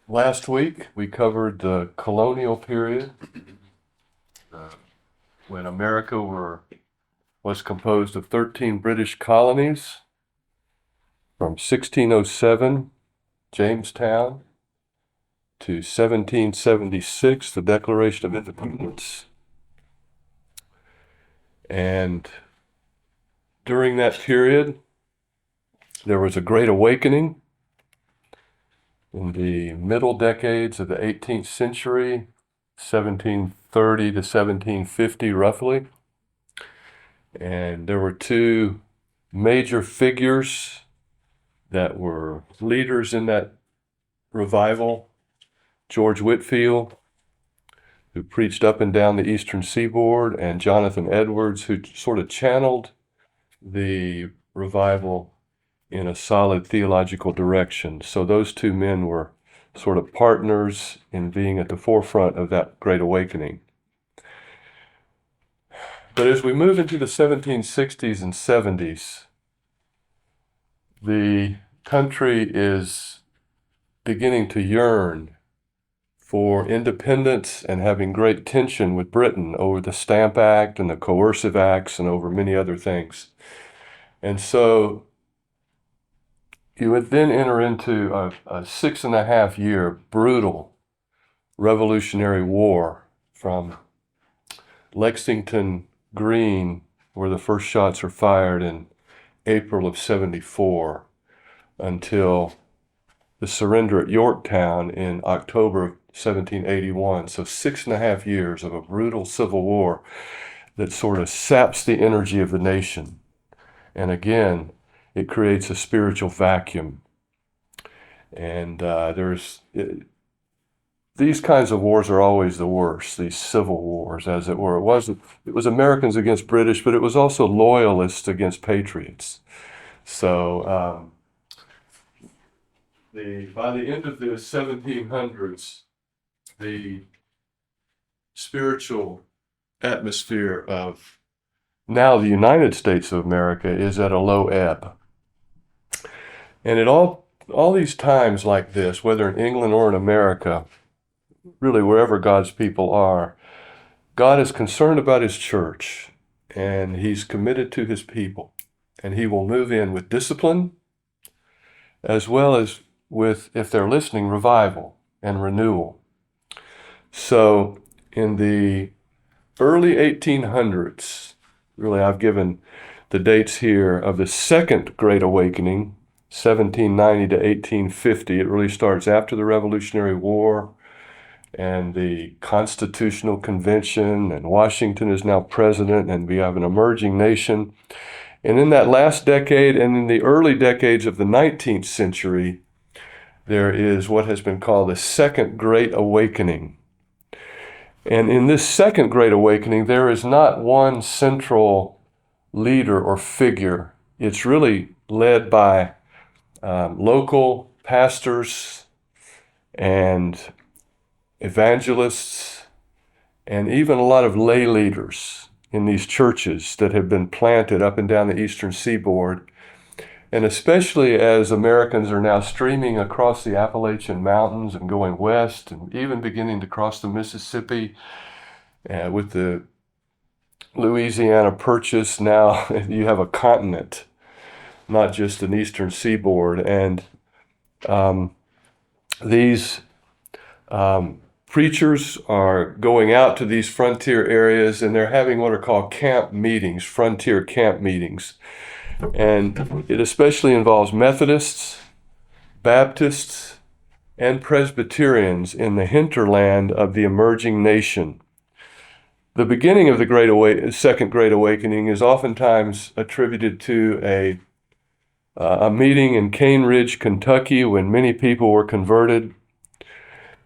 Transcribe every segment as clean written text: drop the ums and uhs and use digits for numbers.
Last week we covered the colonial period uh, when was composed of 13 British colonies from 1607, Jamestown, to 1776, the Declaration of Independence. And during that period, there was a Great Awakening in the middle decades of the 18th century, 1730 to 1750 roughly. And there were two major figures that were leaders in that revival. George Whitefield, who preached up and down the eastern seaboard, and Jonathan Edwards, who sort of channeled the revival in a solid theological direction. So those two men were sort of partners in being at the forefront of that Great Awakening. But as we move into the 1760s and 70s, the country is beginning to yearn for independence and having great tension with Britain over the Stamp Act and the Coercive Acts and over many other things. And so you would then enter into a 6.5-year brutal Revolutionary War from Lexington Green, where the first shots were fired in April of 74, until the surrender at Yorktown in October of 1781. So 6.5 years of a brutal civil war that sort of saps the energy of the nation. And again, it creates a spiritual vacuum. And these kinds of wars are always the worst, these civil wars, as it were. It was Americans against British, but it was also loyalists against patriots. So by the end of the 1700s, the spiritual atmosphere of now the United States of America is at a low ebb. And at all these times like this, whether in England or in America, really wherever God's people are, God is concerned about his church, and he's committed to his people. And he will move in with discipline, as well as with, if they're listening, revival and renewal. So in the early 1800s, really I've given the dates here of the Second Great Awakening, 1790 to 1850. It really starts after the Revolutionary War and the Constitutional Convention, and Washington is now president, and we have an emerging nation. And in that last decade and in the early decades of the 19th century, there is what has been called the Second Great Awakening. And in this Second Great Awakening, there is not one central leader or figure. It's really led by local pastors and evangelists, and even a lot of lay leaders in these churches that have been planted up and down the eastern seaboard. And especially as Americans are now streaming across the Appalachian Mountains and going west, and even beginning to cross the Mississippi with the Louisiana Purchase, now you have a continent, not just an eastern seaboard. And these preachers are going out to these frontier areas, and they're having what are called camp meetings, frontier camp meetings. And it especially involves Methodists, Baptists, and Presbyterians in the hinterland of the emerging nation. The beginning of the Second Great Awakening is oftentimes attributed to a meeting in Cane Ridge, Kentucky, when many people were converted.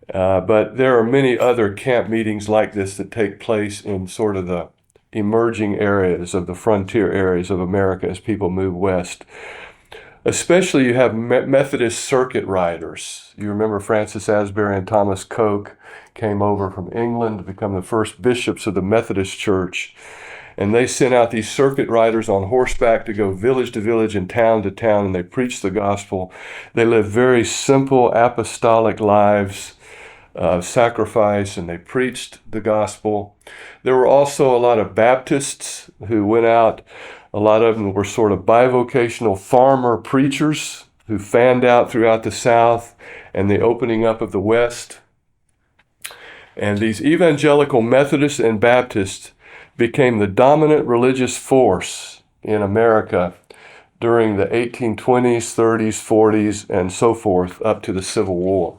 But there are many other camp meetings like this that take place in sort of the emerging areas of the frontier areas of America as people move west. Especially you have Methodist circuit riders. You remember Francis Asbury and Thomas Coke came over from England to become the first bishops of the Methodist Church. And they sent out these circuit riders on horseback to go village to village and town to town, and they preached the gospel. They lived very simple apostolic lives of sacrifice, and they preached the gospel. There were also a lot of Baptists who went out. A lot of them were sort of bivocational farmer preachers who fanned out throughout the South and the opening up of the West. And these evangelical Methodists and Baptists became the dominant religious force in America during the 1820s, 30s, 40s, and so forth up to the Civil War.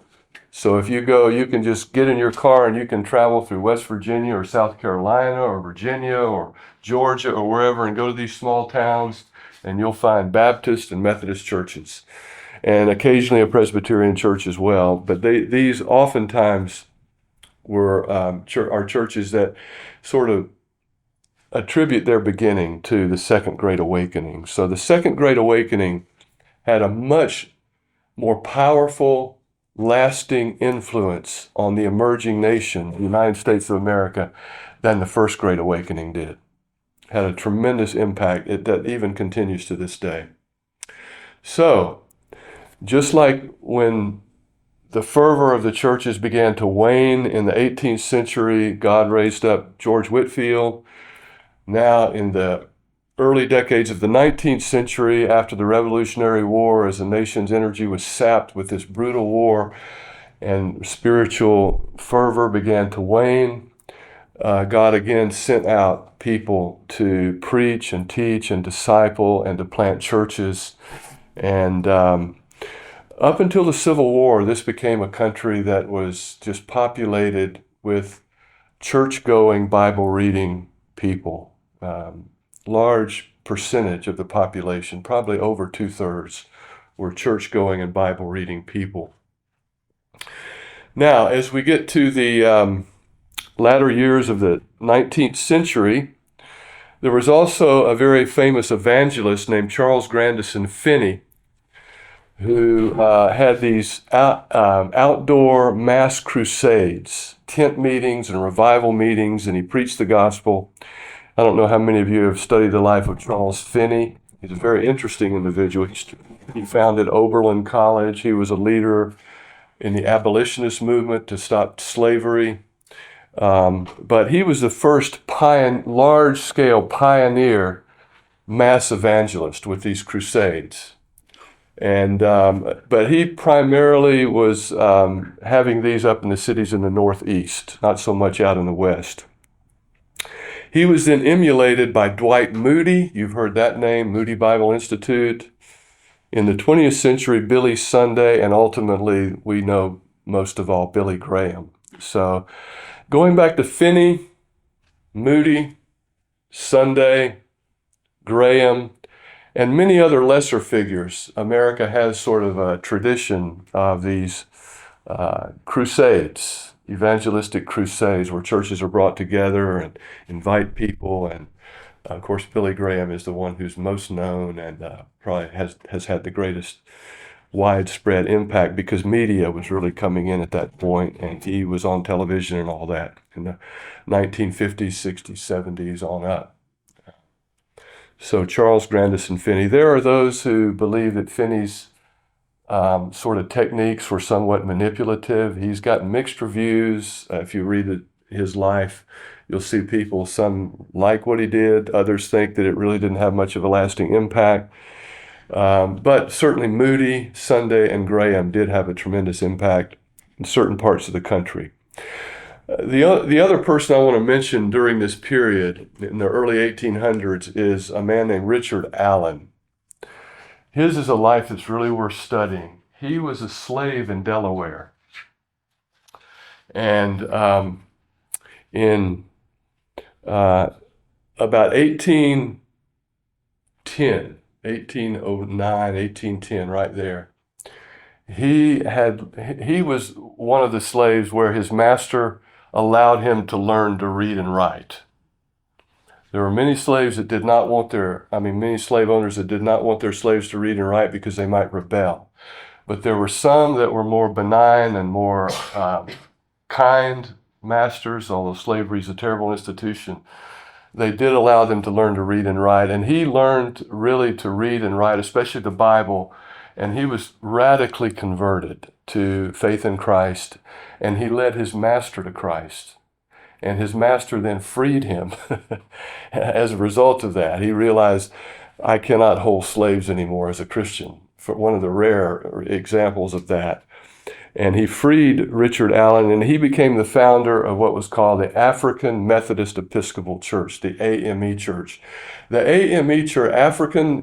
So if you go, you can just get in your car and you can travel through West Virginia or South Carolina or Virginia or Georgia or wherever and go to these small towns, and you'll find Baptist and Methodist churches, and occasionally a Presbyterian church as well. But these oftentimes were are churches that sort of attribute their beginning to the Second Great Awakening. So the Second Great Awakening had a much more powerful, lasting influence on the emerging nation, the United States of America, than the First Great Awakening did. Had a tremendous impact that even continues to this day. So, just like when the fervor of the churches began to wane in the 18th century, God raised up George Whitefield. Now, in the early decades of the 19th century, after the Revolutionary War, as the nation's energy was sapped with this brutal war and spiritual fervor began to wane, God again sent out people to preach and teach and disciple and to plant churches. And up until the Civil War, this became a country that was just populated with church-going, Bible-reading people. Large percentage of the population, probably over 2/3, were church-going and Bible-reading people. Now, as we get to the latter years of the 19th century, there was also a very famous evangelist named Charles Grandison Finney, who had these outdoor mass crusades, tent meetings and revival meetings, and he preached the gospel. I don't know how many of you have studied the life of Charles Finney. He's a very interesting individual. He founded Oberlin College. He was a leader in the abolitionist movement to stop slavery. But he was the first large-scale pioneer mass evangelist with these crusades. And but he primarily was having these up in the cities in the Northeast, not so much out in the West. He was then emulated by Dwight Moody. You've heard that name, Moody Bible Institute. In the 20th century, Billy Sunday, and ultimately, we know most of all, Billy Graham. So going back to Finney, Moody, Sunday, Graham, and many other lesser figures, America has sort of a tradition of these crusades, evangelistic crusades, where churches are brought together and invite people. And of course, Billy Graham is the one who's most known and probably has had the greatest widespread impact because media was really coming in at that point, and he was on television and all that in the 1950s, 60s, 70s on up. So Charles Grandison Finney. There are those who believe that Finney's sort of techniques were somewhat manipulative. He's got mixed reviews. If you read his life, you'll see people, some like what he did, others think that it really didn't have much of a lasting impact. But certainly Moody, Sunday, and Graham did have a tremendous impact in certain parts of the country. The other person I want to mention during this period, in the early 1800s, is a man named Richard Allen. His is a life that's really worth studying. He was a slave in Delaware. And in about 1810, 1809, 1810, right there, he was one of the slaves where his master allowed him to learn to read and write. There were many slaves that did not want many slave owners that did not want their slaves to read and write because they might rebel. But there were some that were more benign and more kind masters, although slavery is a terrible institution. they did allow them to learn to read and write. And he learned really to read and write, especially the Bible. And he was radically converted to faith in Christ. And he led his master to Christ. And his master then freed him as a result of that. He realized, I cannot hold slaves anymore as a Christian. For one of the rare examples of that. And he freed Richard Allen, and he became the founder of what was called the African Methodist Episcopal Church, the AME Church. The AME Church,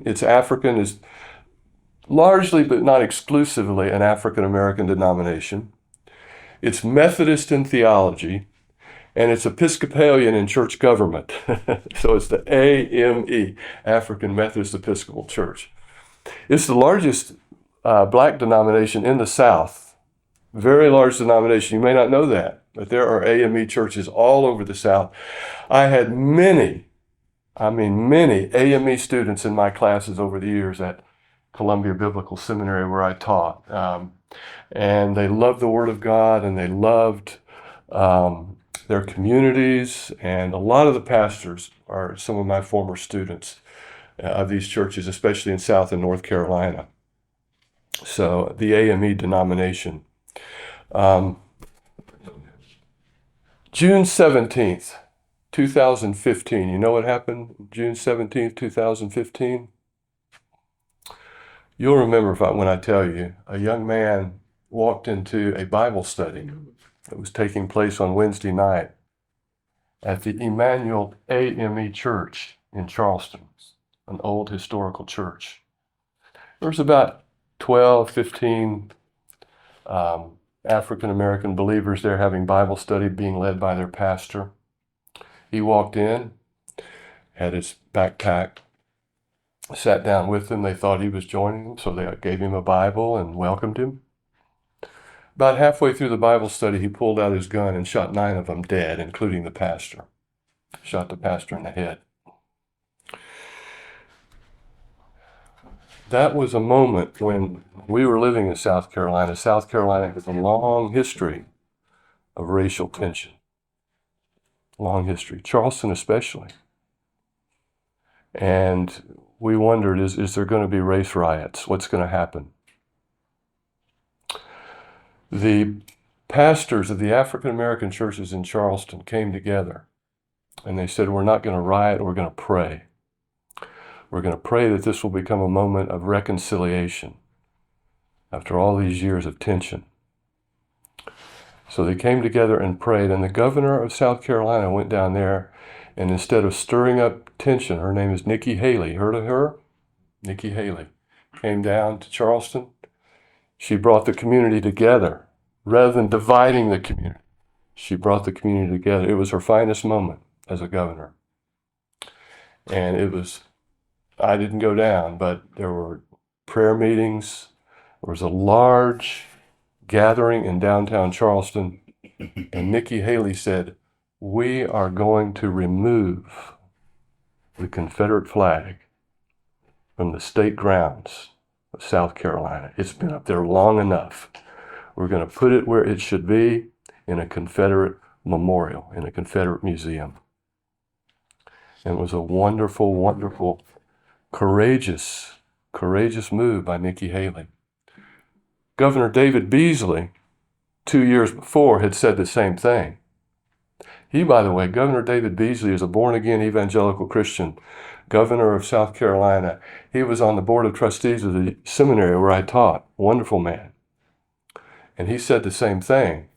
it's African, is largely but not exclusively an African American denomination. It's Methodist in theology, and it's Episcopalian in church government. So it's the AME, African Methodist Episcopal Church. It's the largest black denomination in the South. Very large denomination. You may not know that, but there are AME churches all over the South. I had many AME students in my classes over the years at Columbia Biblical Seminary where I taught. And they loved the Word of God, and they loved their communities. And a lot of the pastors are some of my former students of these churches, especially in South and North Carolina. So the AME denomination. June 17th, 2015. You know what happened June 17th, 2015? You'll remember when I tell you, a young man walked into a Bible study that was taking place on Wednesday night at the Emmanuel AME Church in Charleston, an old historical church. There was about 12, 15 African American believers there having Bible study, being led by their pastor. He walked in, had his backpack, sat down with them. They thought he was joining them, so they gave him a Bible and welcomed him. About halfway through the Bible study, he pulled out his gun and shot 9 of them dead, including the pastor. Shot the pastor in the head. That was a moment when we were living in South Carolina. South Carolina has a long history of racial tension. Long history. Charleston especially. And we wondered, is there going to be race riots? What's going to happen? The pastors of the African American churches in Charleston came together and they said, we're not going to riot, we're going to pray. We're going to pray that this will become a moment of reconciliation after all these years of tension. So they came together and prayed, and the governor of South Carolina went down there, and instead of stirring up tension, her name is Nikki Haley. Heard of her? Nikki Haley came down to Charleston. She brought the community together rather than dividing the community. She brought the community together. It was her finest moment as a governor. And I didn't go down, but there were prayer meetings. There was a large gathering in downtown Charleston, and Nikki Haley said, we are going to remove the Confederate flag from the state grounds of South Carolina. It's been up there long enough. We're going to put it where it should be, in a Confederate memorial, in a Confederate museum. And it was a wonderful, wonderful, courageous move by Nikki Haley. Governor David Beasley, 2 years before, had said the same thing. He, by the way, Governor David Beasley is a born-again evangelical Christian, governor of South Carolina. He was on the board of trustees of the seminary where I taught. Wonderful man. And he said the same thing,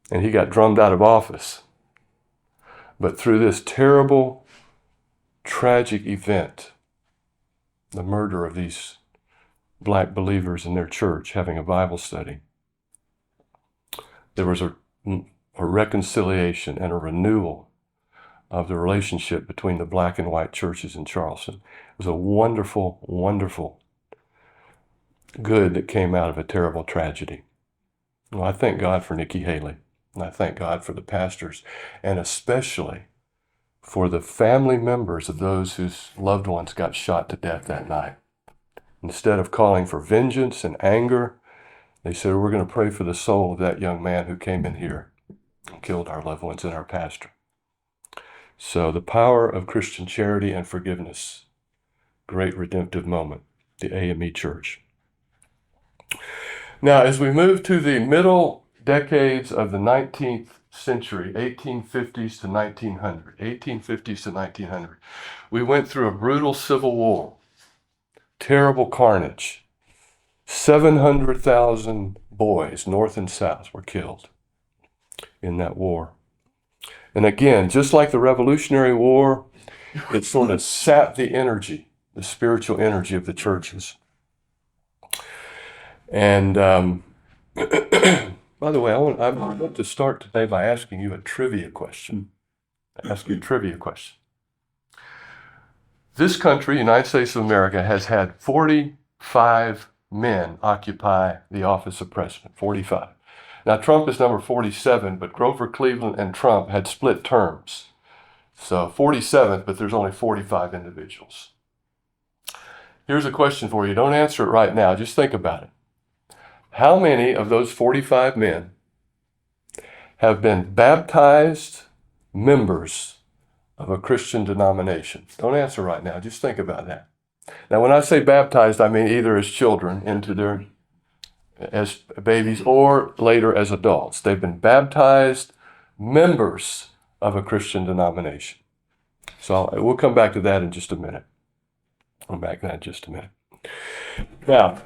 and he got drummed out of office. But through this terrible, tragic event, the murder of these black believers in their church having a Bible study, there was a reconciliation and a renewal of the relationship between the black and white churches in Charleston. It was a wonderful, wonderful good that came out of a terrible tragedy. Well, I thank God for Nikki Haley, and I thank God for the pastors, and especially for the family members of those whose loved ones got shot to death that night. Instead of calling for vengeance and anger, they said, we're going to pray for the soul of that young man who came in here and killed our loved ones and our pastor. So the power of Christian charity and forgiveness, great redemptive moment, the AME Church. Now, as we move to the middle decades of the 19th century, 1850s to 1900, 1850s to 1900, we went through a brutal civil war, terrible carnage. 700,000 boys, North and South, were killed in that war. And again, just like the Revolutionary War, it sort of sapped the energy, the spiritual energy of the churches. And by the way, I want to start today by asking you a trivia question. Ask you a trivia question. This country, United States of America, has had 45 men occupy the office of president, 45. Now, Trump is number 47, but Grover Cleveland and Trump had split terms. So 47th, but there's only 45 individuals. Here's a question for you. Don't answer it right now. Just think about it. How many of those 45 men have been baptized members of a Christian denomination? Don't answer right now. Just think about that. Now, when I say baptized, I mean either as children as babies or later as adults. They've been baptized members of a Christian denomination. So we'll come back to that in just a minute. Now,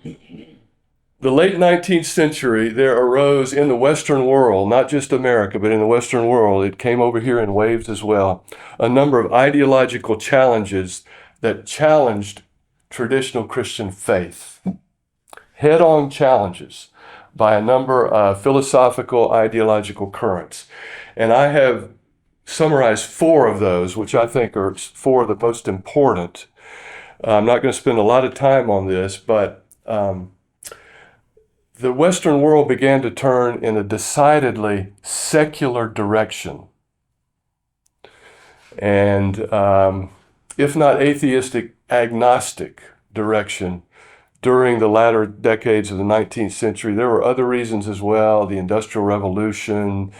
the late 19th century, there arose in the Western world, not just America, but in the Western world, it came over here in waves as well, a number of ideological challenges that challenged traditional Christian faith. Head-on challenges by a number of philosophical, ideological currents. And I have summarized 4 of those, which I think are 4 of the most important. I'm not going to spend a lot of time on this, but the Western world began to turn in a decidedly secular direction. And if not atheistic, agnostic direction during the latter decades of the 19th century. There were other reasons as well, the Industrial Revolution,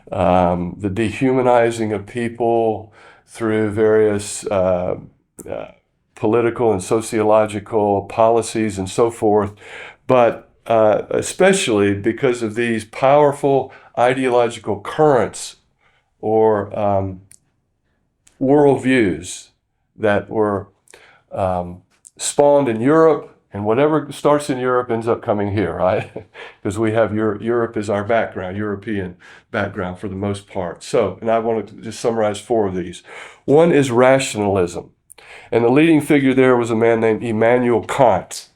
the dehumanizing of people through various political and sociological policies and so forth. But especially because of these powerful ideological currents or worldviews that were spawned in Europe, and whatever starts in Europe ends up coming here, right? Because we have Europe is our background, European background for the most part. So, and I want to just summarize 4 of these. One is rationalism. And the leading figure there was a man named Immanuel Kant.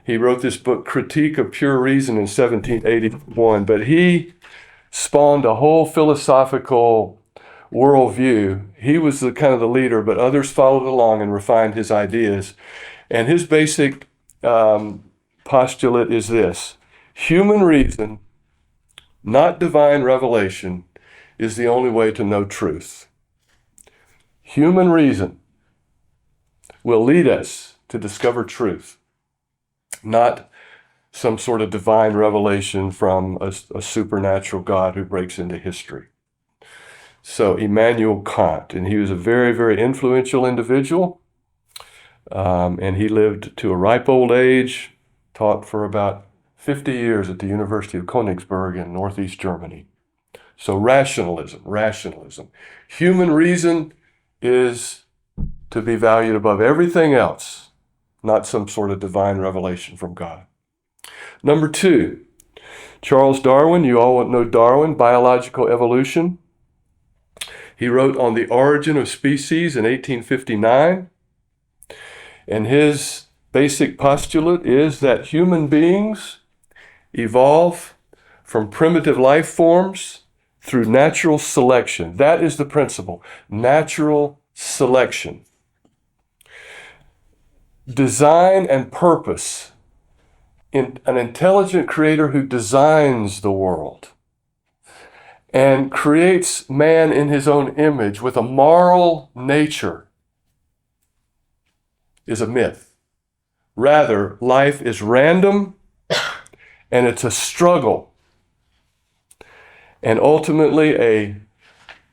He wrote this book, Critique of Pure Reason, in 1781, but he spawned a whole philosophical worldview. He was the kind of the leader, but others followed along and refined his ideas. And his basic postulate is this: human reason, not divine revelation, is the only way to know truth. Human reason will lead us to discover truth, not some sort of divine revelation from a supernatural God who breaks into history. So Immanuel Kant, and he was a very, very influential individual. And he lived to a ripe old age, taught for about 50 years at the University of Königsberg in northeast Germany. So rationalism. Human reason is to be valued above everything else, not some sort of divine revelation from God. Number 2, Charles Darwin. You all know Darwin, biological evolution. He wrote On the Origin of Species in 1859. And his basic postulate is that human beings evolve from primitive life forms through natural selection. That is the principle, natural selection. Design and purpose in an intelligent creator who designs the world and creates man in his own image with a moral nature is a myth. Rather, life is random and it's a struggle and ultimately a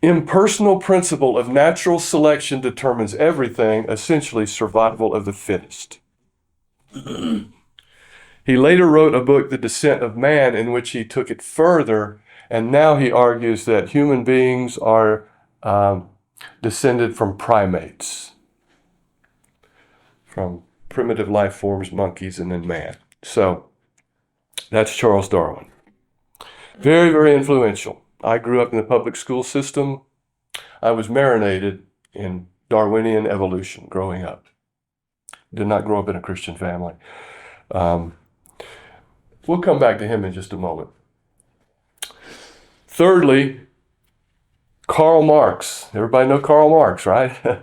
impersonal principle of natural selection determines everything, essentially survival of the fittest. He later wrote a book, The Descent of Man, in which he took it further, and now he argues that human beings are descended from primates, from primitive life forms, monkeys, and then man. So that's Charles Darwin. Very, very influential. I grew up in the public school system. I was marinated in Darwinian evolution growing up. Did not grow up in a Christian family. We'll come back to him in just a moment. Thirdly, Karl Marx. Everybody know Karl Marx, right?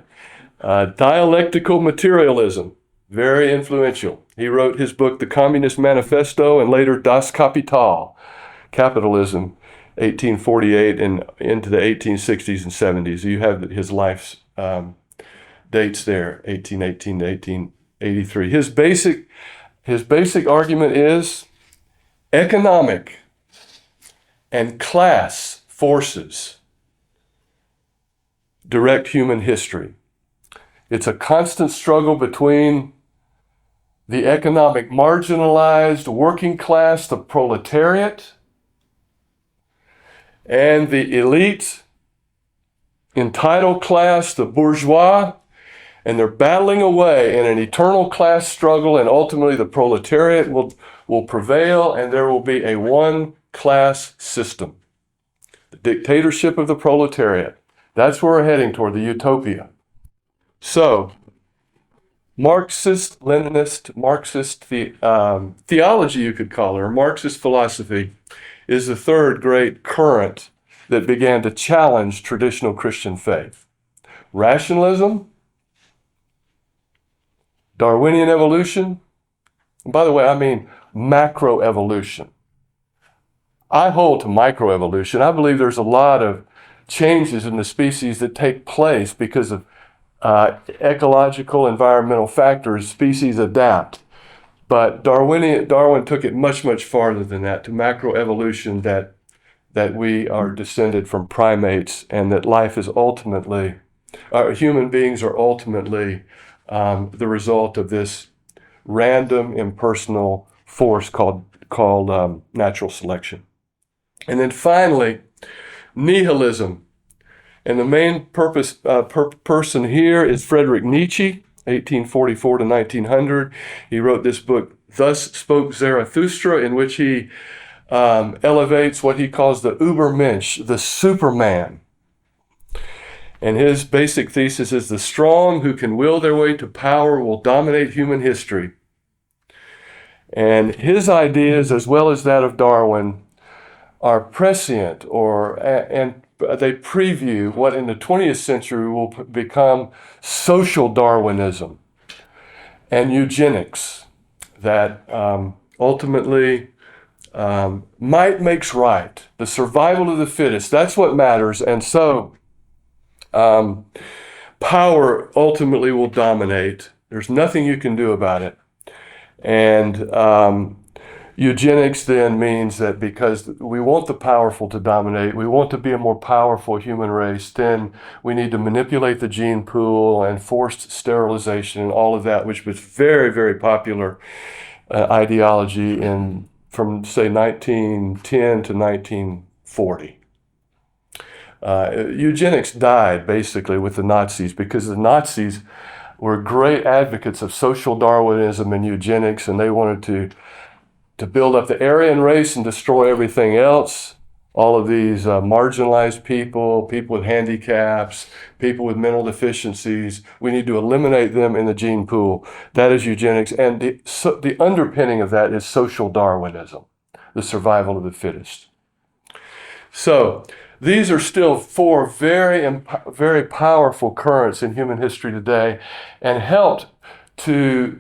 Dialectical materialism, very influential. He wrote his book, The Communist Manifesto, and later Das Kapital, Capitalism, 1848 and into the 1860s and 70s. You have his life's dates there, 1818 to 1883. His basic argument is economic and class forces direct human history. It's a constant struggle between the economic marginalized working class, the proletariat, and the elite, entitled class, the bourgeois, and they're battling away in an eternal class struggle, and ultimately the proletariat will prevail, and there will be a one-class system. The dictatorship of the proletariat. That's where we're heading toward, the utopia. So, Marxist, Leninist, Marxist theology, you could call it, or Marxist philosophy, is the third great current that began to challenge traditional Christian faith. Rationalism, Darwinian evolution, and by the way, I mean macroevolution. I hold to microevolution. I believe there's a lot of changes in the species that take place because of ecological, environmental factors. Species adapt. But Darwin took it much, much farther than that, to macroevolution, that we are descended from primates and that life is ultimately, human beings are ultimately the result of this random, impersonal force called natural selection. And then finally, nihilism. And the main person here is Friedrich Nietzsche, 1844 to 1900. He wrote this book, Thus Spoke Zarathustra, in which he elevates what he calls the Übermensch, the Superman. And his basic thesis is the strong who can will their way to power will dominate human history. And his ideas, as well as that of Darwin, are prescient, and they preview what in the 20th century will become social Darwinism and eugenics, that ultimately might makes right, the survival of the fittest, that's what matters. And so power ultimately will dominate. There's nothing you can do about it. And eugenics then means that because we want the powerful to dominate, we want to be a more powerful human race, then we need to manipulate the gene pool and forced sterilization and all of that, which was very, very popular ideology from say 1910 to 1940. Eugenics died basically with the Nazis because the Nazis were great advocates of social Darwinism and eugenics, and they wanted to build up the Aryan race and destroy everything else. All of these marginalized people, people with handicaps, people with mental deficiencies, we need to eliminate them in the gene pool. That is eugenics. And the underpinning of that is social Darwinism, the survival of the fittest. So these are still four very, very powerful currents in human history today, and helped to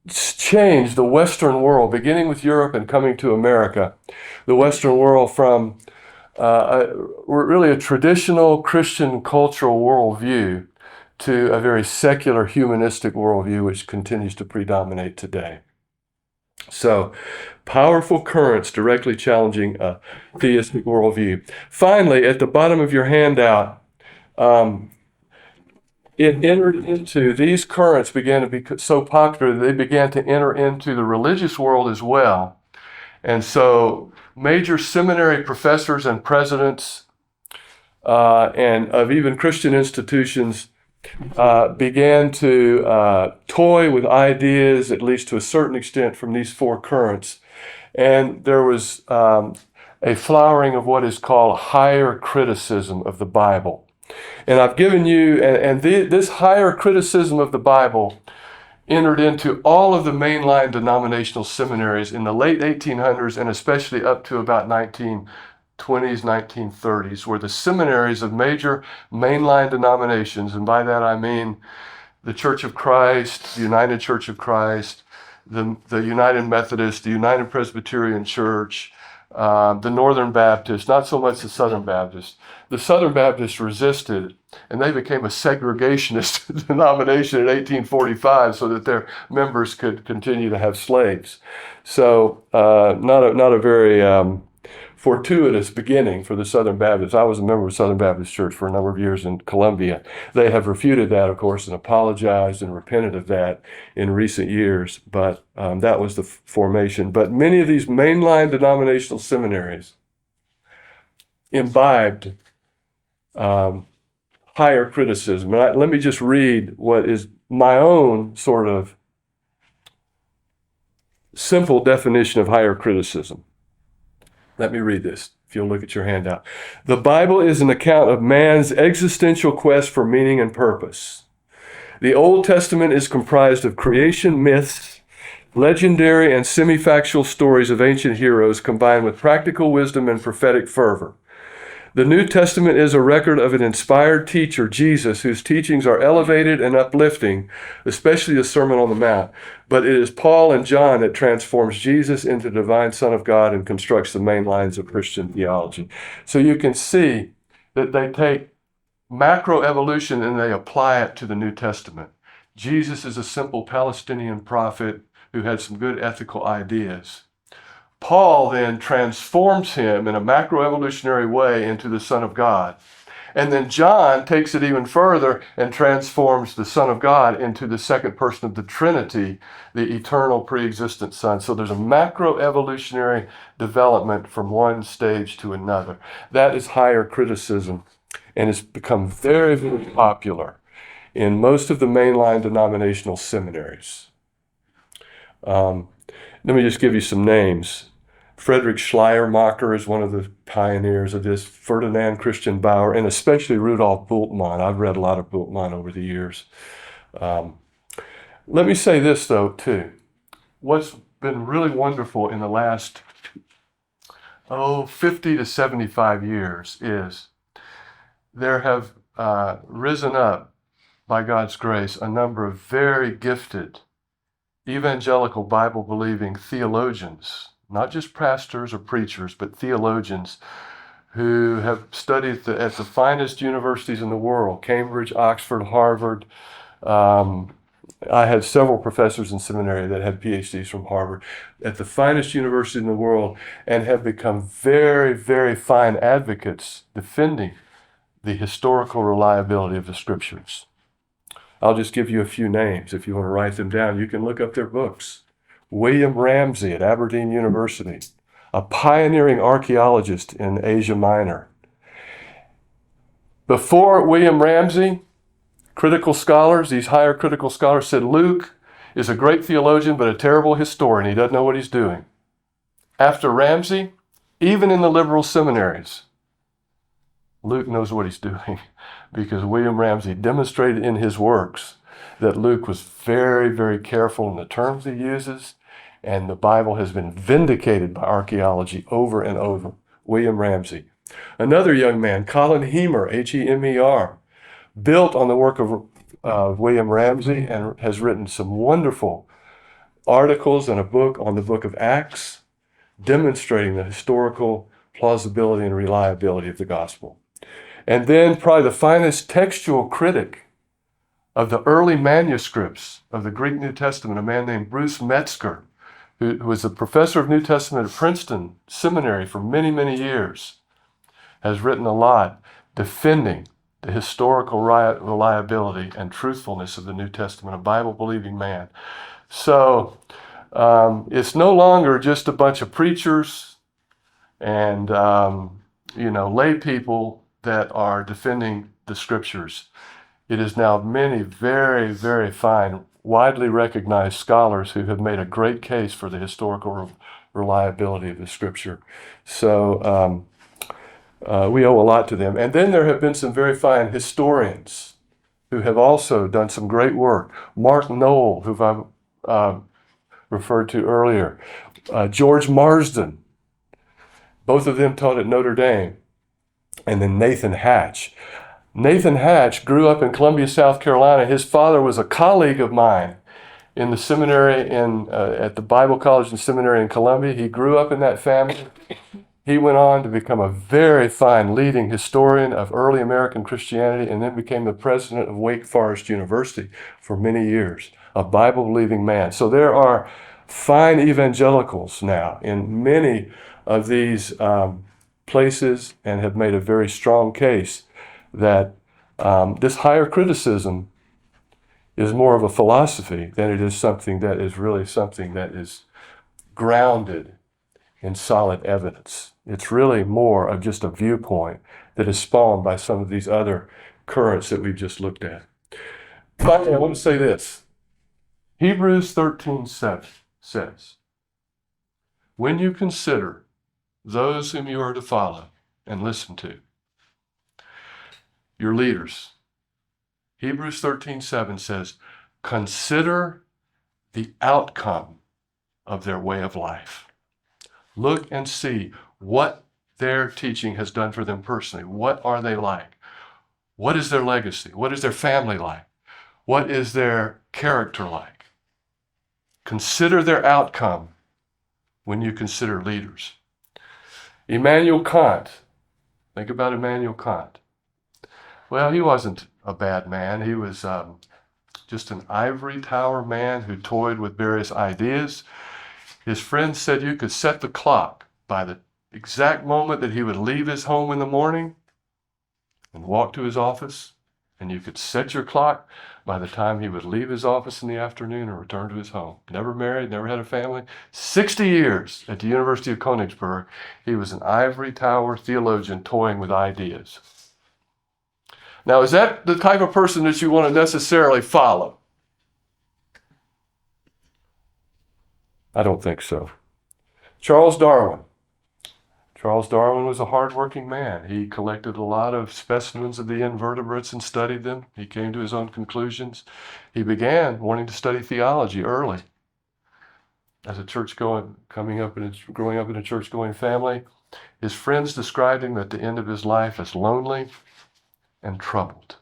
change the Western world, beginning with Europe and coming to America. The Western world from really a traditional Christian cultural worldview to a very secular humanistic worldview, which continues to predominate today. So, powerful currents directly challenging a theistic worldview. Finally, at the bottom of your handout, um, it entered into, these currents began to be so popular that they began to enter into the religious world as well. And so major seminary professors and presidents and of even Christian institutions began to toy with ideas, at least to a certain extent, from these four currents. And there was a flowering of what is called higher criticism of the Bible. And I've given you, this higher criticism of the Bible entered into all of the mainline denominational seminaries in the late 1800s and especially up to about 1920s, 1930s, where the seminaries of major mainline denominations, and by that I mean the Church of Christ, the United Church of Christ, the United Methodist, the United Presbyterian Church, the Northern Baptist, not so much the Southern Baptist. The Southern Baptists resisted, and they became a segregationist denomination in 1845 so that their members could continue to have slaves. So not a very fortuitous beginning for the Southern Baptists. I was a member of Southern Baptist Church for a number of years in Columbia. They have refuted that, of course, and apologized and repented of that in recent years, but that was the formation. But many of these mainline denominational seminaries imbibed higher criticism. And let me just read what is my own sort of simple definition of higher criticism. Let me read this, if you'll look at your handout. The Bible is an account of man's existential quest for meaning and purpose. The Old Testament is comprised of creation myths, legendary and semi-factual stories of ancient heroes combined with practical wisdom and prophetic fervor. The New Testament is a record of an inspired teacher, Jesus, whose teachings are elevated and uplifting, especially the Sermon on the Mount. But it is Paul and John that transforms Jesus into the divine Son of God and constructs the main lines of Christian theology. So you can see that they take macroevolution and they apply it to the New Testament. Jesus is a simple Palestinian prophet who had some good ethical ideas. Paul then transforms him in a macroevolutionary way into the Son of God. And then John takes it even further and transforms the Son of God into the second person of the Trinity, the eternal pre-existent Son. So there's a macroevolutionary development from one stage to another. That is higher criticism, and it's become very, very popular in most of the mainline denominational seminaries. Let me just give you some names. Friedrich Schleiermacher is one of the pioneers of this, Ferdinand Christian Bauer, and especially Rudolf Bultmann. I've read a lot of Bultmann over the years. Let me say this, though, too. What's been really wonderful in the last, 50 to 75 years is there have risen up, by God's grace, a number of very gifted evangelical Bible-believing theologians, not just pastors or preachers, but theologians who have studied at the finest universities in the world, Cambridge, Oxford, Harvard. I had several professors in seminary that had PhDs from Harvard at the finest university in the world and have become very, very fine advocates defending the historical reliability of the Scriptures. I'll just give you a few names. If you want to write them down, you can look up their books. William Ramsey at Aberdeen University, a pioneering archaeologist in Asia Minor. Before William Ramsey, critical scholars, these higher critical scholars said Luke is a great theologian but a terrible historian. He doesn't know what he's doing. After Ramsey, even in the liberal seminaries, Luke knows what he's doing because William Ramsey demonstrated in his works that Luke was very, very careful in the terms he uses, and the Bible has been vindicated by archaeology over and over. William Ramsey. Another young man, Colin Hemer, Hemer, built on the work of William Ramsey and has written some wonderful articles and a book on the book of Acts, demonstrating the historical plausibility and reliability of the gospel. And then probably the finest textual critic of the early manuscripts of the Greek New Testament, a man named Bruce Metzger, who was a professor of New Testament at Princeton Seminary for many, many years, has written a lot defending the historical reliability and truthfulness of the New Testament, a Bible-believing man. So it's no longer just a bunch of preachers and lay people that are defending the Scriptures. It is now many very, very fine, widely recognized scholars who have made a great case for the historical reliability of the Scripture. So we owe a lot to them. And then there have been some very fine historians who have also done some great work. Mark Noll, who I've referred to earlier, George Marsden, both of them taught at Notre Dame, and then Nathan Hatch. Nathan Hatch grew up in Columbia, South Carolina. His father was a colleague of mine in the seminary at the Bible College and Seminary in Columbia. He grew up in that family. He went on to become a very fine leading historian of early American Christianity and then became the president of Wake Forest University for many years, a Bible-believing man. So there are fine evangelicals now in many of these places and have made a very strong case that this higher criticism is more of a philosophy than it is something that is really something that is grounded in solid evidence. It's really more of just a viewpoint that is spawned by some of these other currents that we've just looked at. Finally, I want to say this. Hebrews 13:7 says, when you consider those whom you are to follow and listen to, your leaders, Hebrews 13:7 says, consider the outcome of their way of life. Look and see what their teaching has done for them personally. What are they like? What is their legacy? What is their family like? What is their character like? Consider their outcome when you consider leaders. Immanuel Kant. Think about Immanuel Kant. Well, he wasn't a bad man. He was just an ivory tower man who toyed with various ideas. His friends said you could set the clock by the exact moment that he would leave his home in the morning and walk to his office, and you could set your clock by the time he would leave his office in the afternoon and return to his home. Never married, never had a family. 60 years at the University of Königsberg, he was an ivory tower theologian toying with ideas. Now, is that the type of person that you want to necessarily follow? I don't think so. Charles Darwin. Charles Darwin was a hardworking man. He collected a lot of specimens of the invertebrates and studied them. He came to his own conclusions. He began wanting to study theology early. As a growing up in a church-going family, his friends described him at the end of his life as lonely and troubled.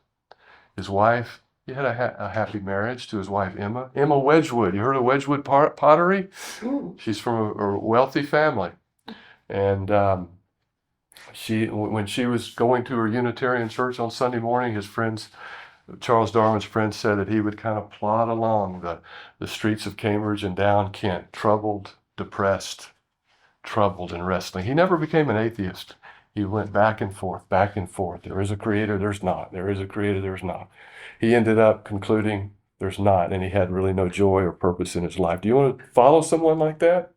His wife, he had a happy marriage to his wife, Emma. Emma Wedgwood. You heard of Wedgwood pottery? She's from a wealthy family. And when she was going to her Unitarian church on Sunday morning, Charles Darwin's friends said that he would kind of plod along the streets of Cambridge and down Kent, troubled, depressed, troubled, and wrestling. He never became an atheist. He went back and forth, back and forth. There is a creator, there's not. There is a creator, there's not. He ended up concluding there's not, and he had really no joy or purpose in his life. Do you want to follow someone like that?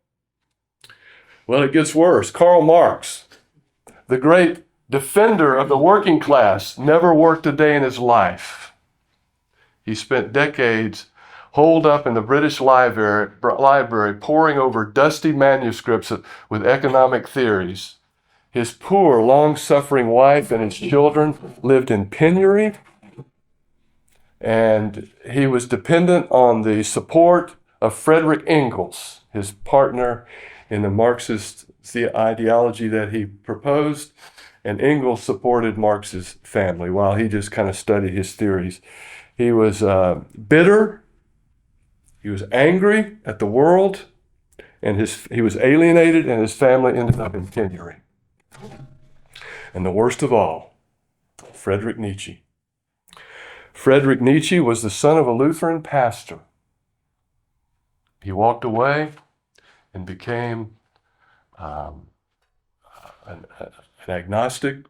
Well, it gets worse. Karl Marx, the great defender of the working class, never worked a day in his life. He spent decades holed up in the British library poring over dusty manuscripts with economic theories. His poor, long-suffering wife and his children lived in penury, and he was dependent on the support of Frederick Engels, his partner in the Marxist ideology that he proposed, and Engels supported Marx's family while he just kind of studied his theories. He was bitter, he was angry at the world, and he was alienated, and his family ended up in penury. And the worst of all, Friedrich Nietzsche. Friedrich Nietzsche was the son of a Lutheran pastor. He walked away and became an agnostic.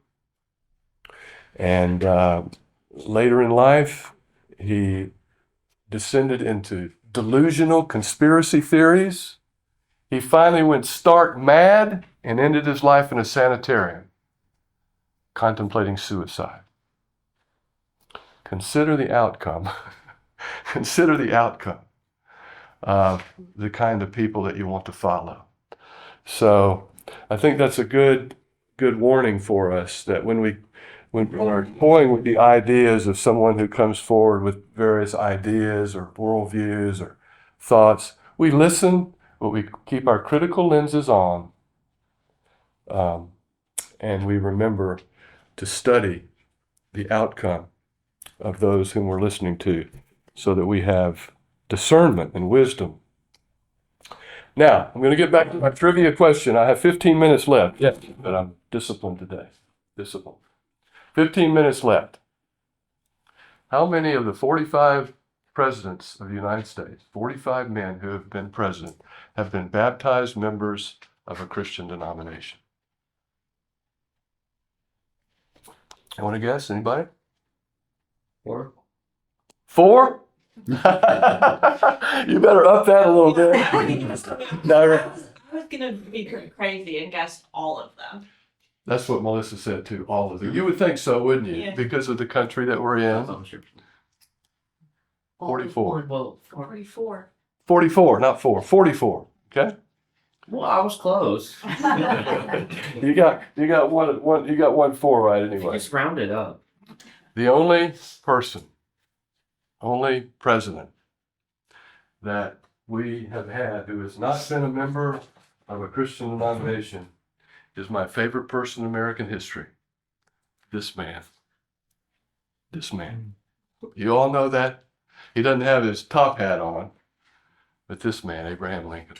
And later in life, he descended into delusional conspiracy theories. He finally went stark mad and ended his life in a sanitarium, contemplating suicide. Consider the outcome. Consider the outcome of the kind of people that you want to follow. So I think that's a good warning for us, that when we're toying with the ideas of someone who comes forward with various ideas or worldviews or thoughts, we listen, but we keep our critical lenses on, and we remember to study the outcome of those whom we're listening to, so that we have discernment and wisdom. Now, I'm going to get back to my trivia question. I have 15 minutes left. Yes, but I'm disciplined today. Disciplined. 15 minutes left. How many of the 45 presidents of the United States, 45 men who have been president, have been baptized members of a Christian denomination? You want to guess? Anybody? 4. 4? You better up that a little bit. No, I was gonna be crazy and guess all of them. that's what Melissa said too, all of them. You would think so, wouldn't you? Yeah. Because of the country that we're in. 44. Well, 44. 44, not 4. 44. Okay? well, I was close. You got one 4 right anyway. Just round it up. The only president that we have had who has not been a member of a Christian denomination is my favorite person in American history. This man. This man. You all know that? He doesn't have his top hat on, but this man, Abraham Lincoln.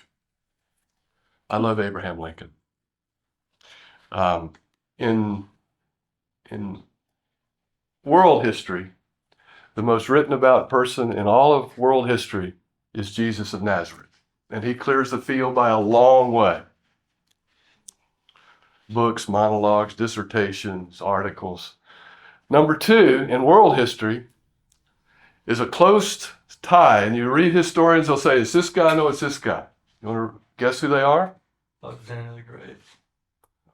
I love Abraham Lincoln. In world history, the most written about person in all of world history is Jesus of Nazareth. And he clears the field by a long way. Books, monologues, dissertations, articles. Number 2 in world history is a close tie. And you read historians, they'll say, it's this guy? No, it's this guy. You want to guess who they are? Alexander the Great.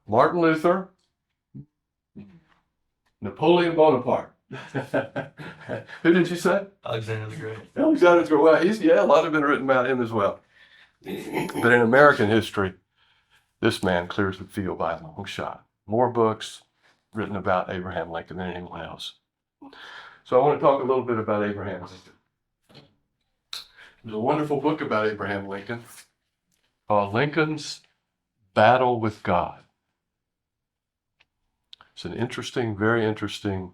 Martin Luther, Napoleon Bonaparte. Who did you say? Alexander the Great. Alexander the Great. Well, a lot have been written about him as well. But in American history, this man clears the field by a long shot. More books written about Abraham Lincoln than anyone else. So I want to talk a little bit about Abraham Lincoln. There's a wonderful book about Abraham Lincoln called Lincoln's Battle with God. It's an interesting, very interesting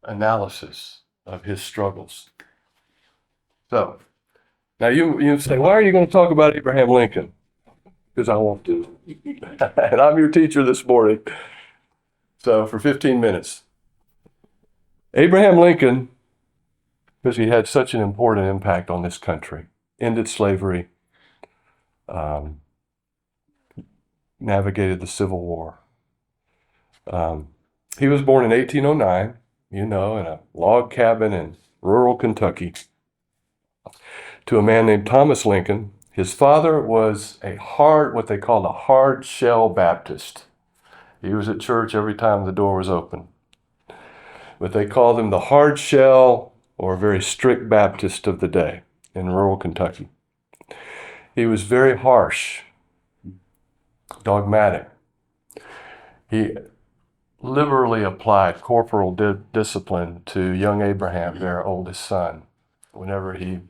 analysis of his struggles. So, now you say, why are you going to talk about Abraham Lincoln? Because I want to. And I'm your teacher this morning. So, for 15 minutes. Abraham Lincoln, because he had such an important impact on this country, ended slavery, navigated the Civil War. He was born in 1809, in a log cabin in rural Kentucky, to a man named Thomas Lincoln. His father was what they called a hard shell Baptist. He was at church every time the door was open. But they called him the hard shell or very strict Baptist of the day in rural Kentucky. He was very harsh, dogmatic. He liberally applied corporal discipline to young Abraham, their oldest son, whenever he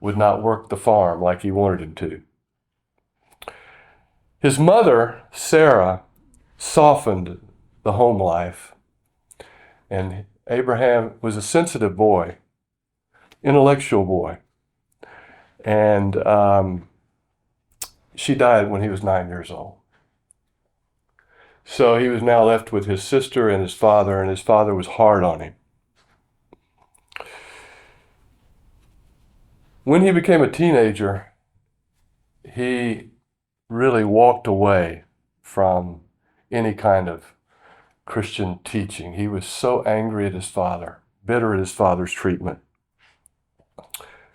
would not work the farm like he wanted him to. His mother, Sarah, softened the home life, and Abraham was a sensitive boy, intellectual boy, and she died when he was 9 years old. So he was now left with his sister and his father was hard on him. When he became a teenager, he really walked away from any kind of Christian teaching. He was so angry at his father, bitter at his father's treatment.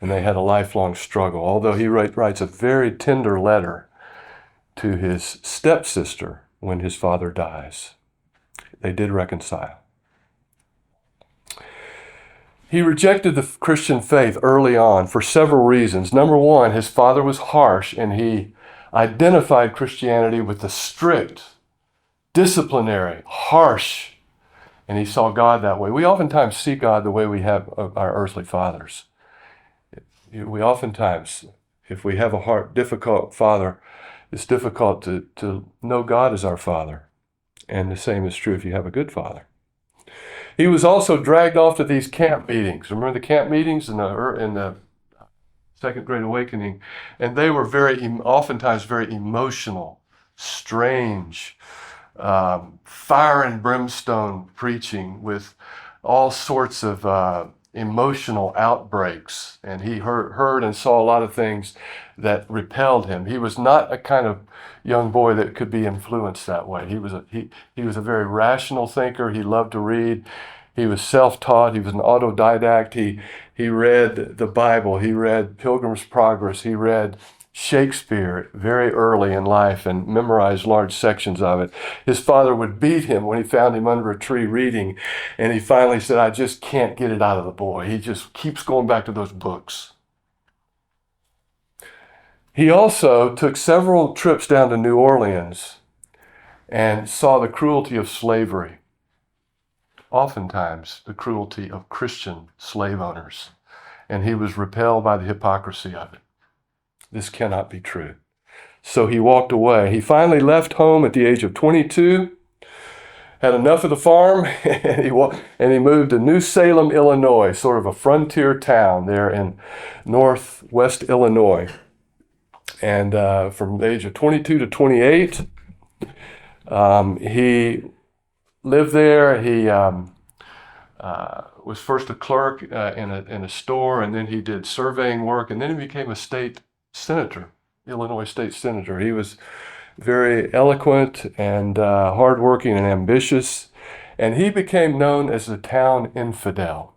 And they had a lifelong struggle, although he writes a very tender letter to his stepsister when his father dies. They did reconcile. He rejected the Christian faith early on for several reasons. Number one, his father was harsh, and he identified Christianity with the strict, disciplinary, harsh, and he saw God that way. We oftentimes see God the way we have our earthly fathers. We oftentimes, if we have a difficult father, it's difficult to know God as our Father. And the same is true if you have a good father. He was also dragged off to these camp meetings. Remember the camp meetings in the Second Great Awakening? And they were oftentimes very emotional, strange, fire and brimstone preaching with all sorts of emotional outbreaks. And he heard and saw a lot of things that repelled him. He was not a kind of young boy that could be influenced that way. He was a very rational thinker. He loved to read. He was self-taught. He was an autodidact. He read the Bible. He read Pilgrim's Progress. He read Shakespeare very early in life and memorized large sections of it. His father would beat him when he found him under a tree reading, and he finally said, "I just can't get it out of the boy. He just keeps going back to those books." He also took several trips down to New Orleans and saw the cruelty of slavery, oftentimes the cruelty of Christian slave owners, and he was repelled by the hypocrisy of it. This cannot be true. So he walked away. He finally left home at the age of 22, had enough of the farm, and he moved to New Salem, Illinois, sort of a frontier town there in northwest Illinois. And from the age of 22 to 28, he lived there. He was first a clerk in a store, and then he did surveying work, and then he became a state senator, Illinois state senator. He was very eloquent and hardworking and ambitious, and he became known as the town infidel.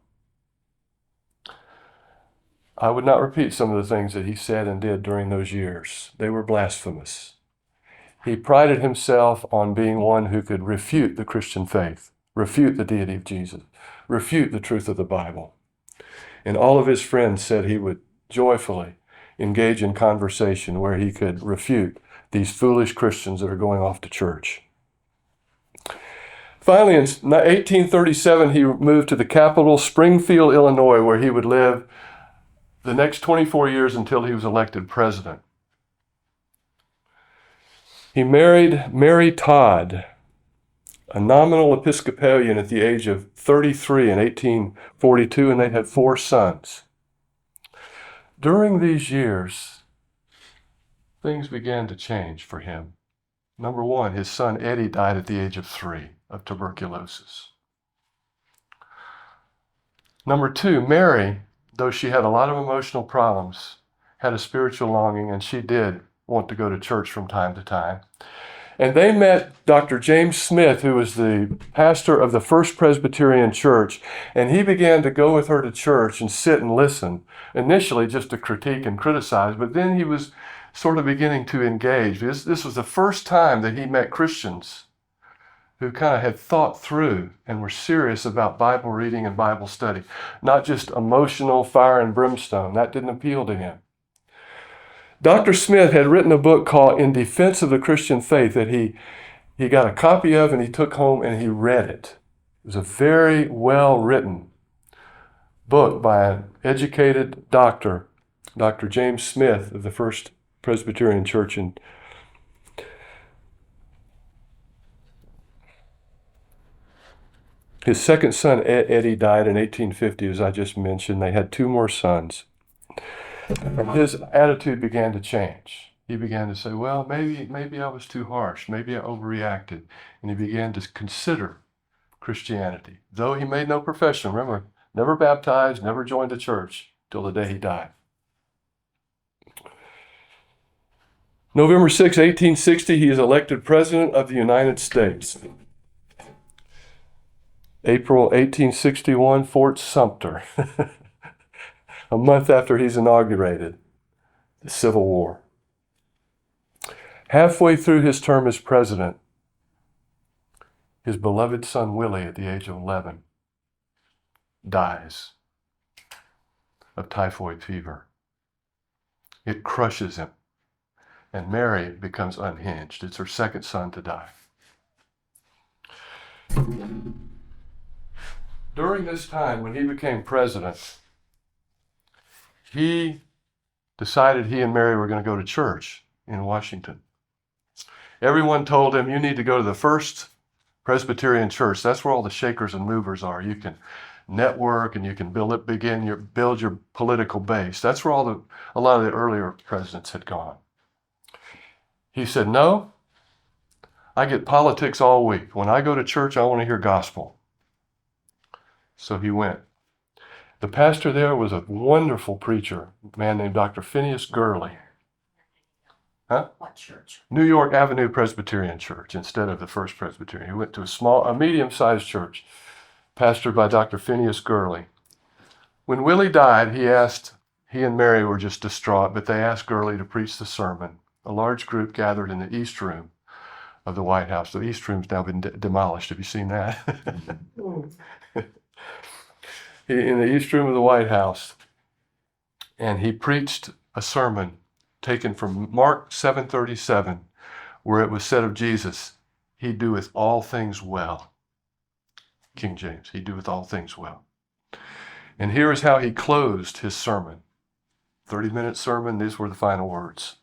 I would not repeat some of the things that he said and did during those years. They were blasphemous. He prided himself on being one who could refute the Christian faith, refute the deity of Jesus, refute the truth of the Bible. And all of his friends said he would joyfully engage in conversation where he could refute these foolish Christians that are going off to church. Finally, in 1837, he moved to the capital, Springfield, Illinois, where he would live the next 24 years until he was elected president. He married Mary Todd, a nominal Episcopalian, at the age of 33 in 1842, and they had 4 sons. During these years, things began to change for him. Number one, his son Eddie died at the age of 3 of tuberculosis. Number 2, Mary, though she had a lot of emotional problems, had a spiritual longing, and she did want to go to church from time to time. And they met Dr. James Smith, who was the pastor of the First Presbyterian Church, and he began to go with her to church and sit and listen, initially just to critique and criticize, but then he was sort of beginning to engage. This was the first time that he met Christians who kind of had thought through and were serious about Bible reading and Bible study, not just emotional fire and brimstone. That didn't appeal to him. Dr. Smith had written a book called In Defense of the Christian Faith that he got a copy of and he took home and he read it. It was a very well-written book by an educated doctor, Dr. James Smith of the First Presbyterian Church in his second son, Eddie, died in 1850, as I just mentioned. They had 2 more sons. And his attitude began to change. He began to say, well, maybe I was too harsh. Maybe I overreacted. And he began to consider Christianity. Though he made no profession, remember, never baptized, never joined a church till the day he died. November 6, 1860, he is elected President of the United States. April 1861, Fort Sumter. A month after he's inaugurated, the Civil War. Halfway through his term as president, his beloved son Willie, at the age of 11, dies of typhoid fever. It crushes him, and Mary becomes unhinged. It's her second son to die. During this time, when he became president, he decided he and Mary were going to go to church in Washington. Everyone told him, you need to go to the First Presbyterian Church. That's where all the shakers and movers are. You can network and you can build your political base. That's where a lot of the earlier presidents had gone. He said, no, I get politics all week. When I go to church, I want to hear gospel. So he went. The pastor there was a wonderful preacher, a man named Dr. Phineas Gurley. Huh? What church? New York Avenue Presbyterian Church instead of the First Presbyterian. He went to a medium-sized church, pastored by Dr. Phineas Gurley. When Willie died, he and Mary were just distraught, but they asked Gurley to preach the sermon. A large group gathered in the East Room of the White House. The East Room's now been demolished. Have you seen that? In the East Room of the White House. And he preached a sermon taken from Mark 7:37, where it was said of Jesus, he doeth all things well. King James, he doeth all things well. And here is how he closed his sermon. 30-minute sermon, these were the final words.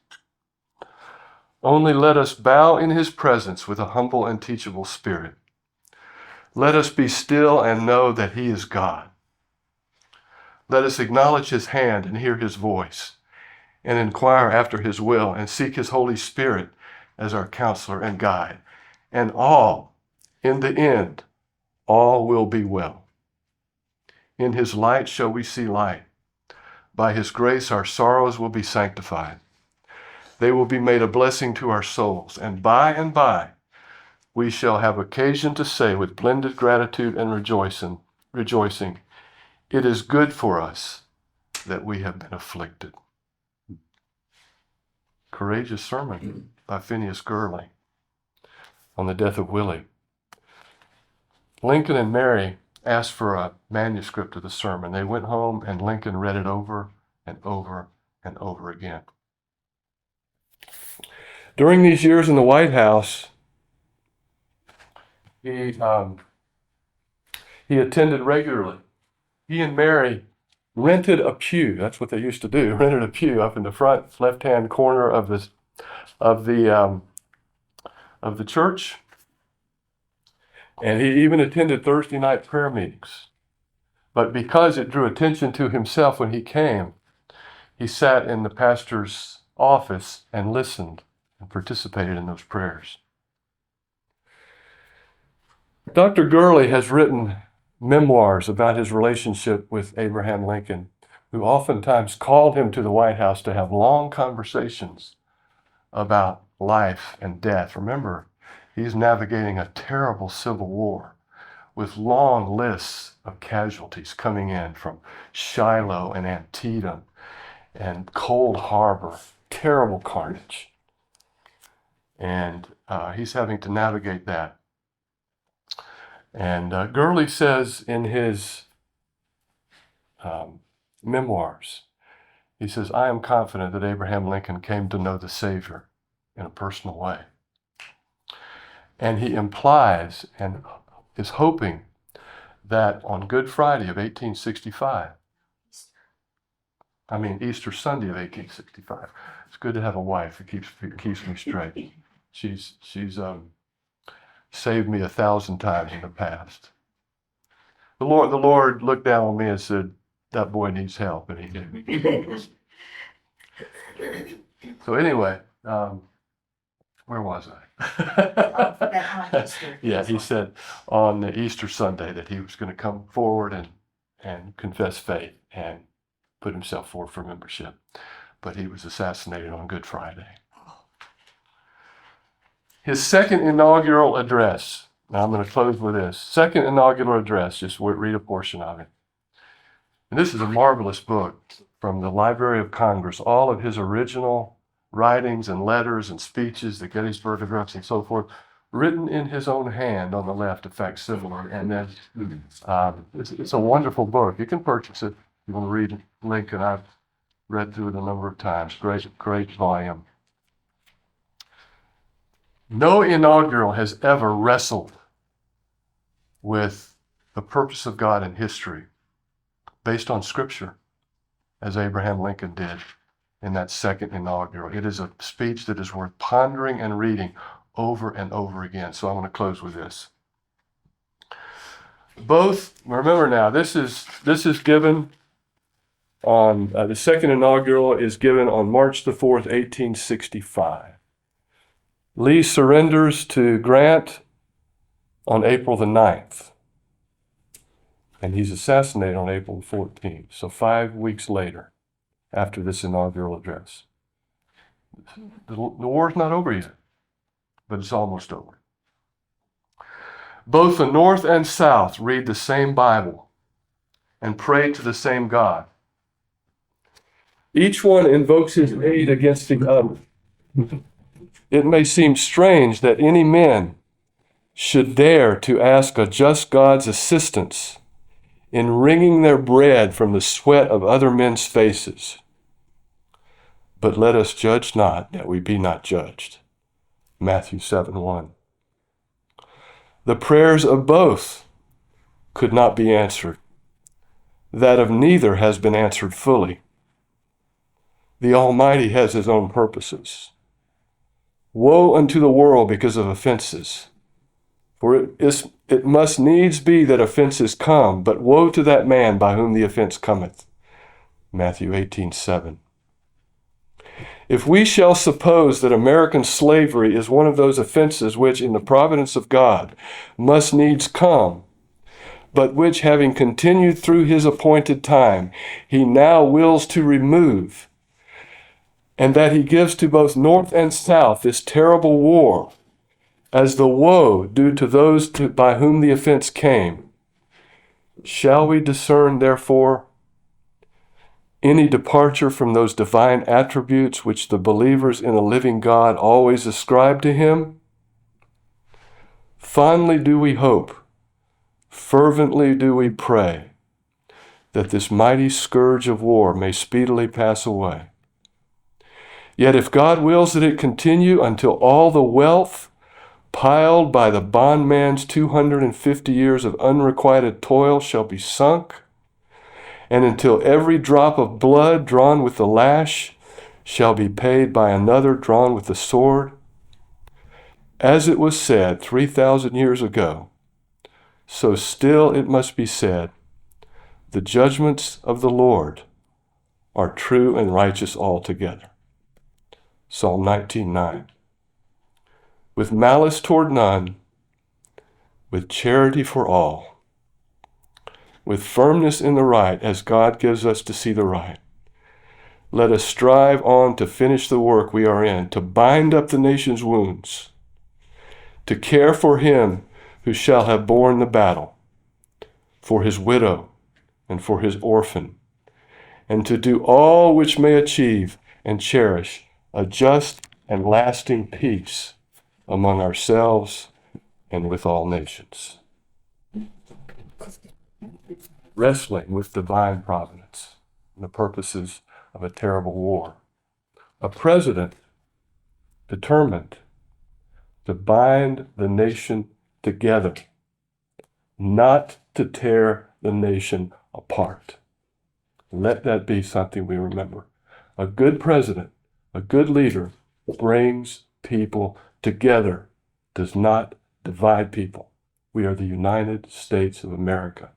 Only let us bow in his presence with a humble and teachable spirit. Let us be still and know that he is God. Let us acknowledge his hand and hear his voice, and inquire after his will, and seek his Holy Spirit as our counselor and guide. And in the end, all will be well. In his light shall we see light. By his grace our sorrows will be sanctified. They will be made a blessing to our souls, and by we shall have occasion to say with blended gratitude and rejoicing, it is good for us that we have been afflicted. Courageous sermon by Phineas Gurley on the death of Willie. Lincoln and Mary asked for a manuscript of the sermon. They went home and Lincoln read it over and over and over again. During these years in the White House, he attended regularly. He and Mary rented a pew. That's what they used to do. Rented a pew up in the front left-hand corner of the church. And he even attended Thursday night prayer meetings. But because it drew attention to himself when he came, he sat in the pastor's office and listened and participated in those prayers. Dr. Gurley has written memoirs about his relationship with Abraham Lincoln, who oftentimes called him to the White House to have long conversations about life and death. Remember, he's navigating a terrible civil war with long lists of casualties coming in from Shiloh and Antietam and Cold Harbor. Terrible carnage. And he's having to navigate that. And Gurley says in his memoirs, he says, I am confident that Abraham Lincoln came to know the Savior in a personal way. And he implies and is hoping that on Good Friday of 1865, Easter Sunday of 1865, it's good to have a wife that keeps me straight. She's saved me 1,000 times in the past. The Lord looked down on me and said, that boy needs help, and he gave me. So anyway, where was I? Yeah, he said on the Easter Sunday that he was going to come forward and confess faith and put himself forward for membership. But he was assassinated on Good Friday. His second inaugural address. Now I'm going to close with this. Second inaugural address, just read a portion of it. And this is a marvelous book from the Library of Congress. All of his original writings and letters and speeches, the Gettysburg Address and so forth, written in his own hand on the left, a facsimile. And then it's a wonderful book. You can purchase it. You want to read Lincoln. I've read through it a number of times. Great volume. No inaugural has ever wrestled with the purpose of God in history based on Scripture as Abraham Lincoln did in that second inaugural. It is a speech that is worth pondering and reading over and over again. So I want to close with this. Remember now, this is given on, the second inaugural is given on March the 4th, 1865. Lee surrenders to Grant on April the 9th. And he's assassinated on April the 14th. So 5 weeks later, after this inaugural address. The war's not over yet, but it's almost over. Both the North and South read the same Bible and pray to the same God. Each one invokes his aid against the other. It may seem strange that any men should dare to ask a just God's assistance in wringing their bread from the sweat of other men's faces. But let us judge not, that we be not judged. Matthew 7:1. The prayers of both could not be answered. That of neither has been answered fully. The Almighty has his own purposes. Woe unto the world because of offenses. For it must needs be that offenses come, but woe to that man by whom the offense cometh. Matthew 18:7. If we shall suppose that American slavery is one of those offenses which, in the providence of God, must needs come, but which, having continued through his appointed time, he now wills to remove, and that he gives to both North and South this terrible war, as the woe due to those by whom the offense came, shall we discern, therefore, any departure from those divine attributes which the believers in a living God always ascribe to him? Fondly do we hope, fervently do we pray, that this mighty scourge of war may speedily pass away. Yet if God wills that it continue until all the wealth piled by the bondman's 250 years of unrequited toil shall be sunk, and until every drop of blood drawn with the lash shall be paid by another drawn with the sword, as it was said 3,000 years ago, so still it must be said, the judgments of the Lord are true and righteous altogether. Psalm 19:9. With malice toward none, with charity for all, with firmness in the right as God gives us to see the right, let us strive on to finish the work we are in, to bind up the nation's wounds, to care for him who shall have borne the battle, for his widow and for his orphan, and to do all which may achieve and cherish a just and lasting peace among ourselves and with all nations. Wrestling with divine providence and the purposes of a terrible war. A president determined to bind the nation together, not to tear the nation apart. Let that be something we remember. A good president, a good leader, brings people together, does not divide people. We are the United States of America.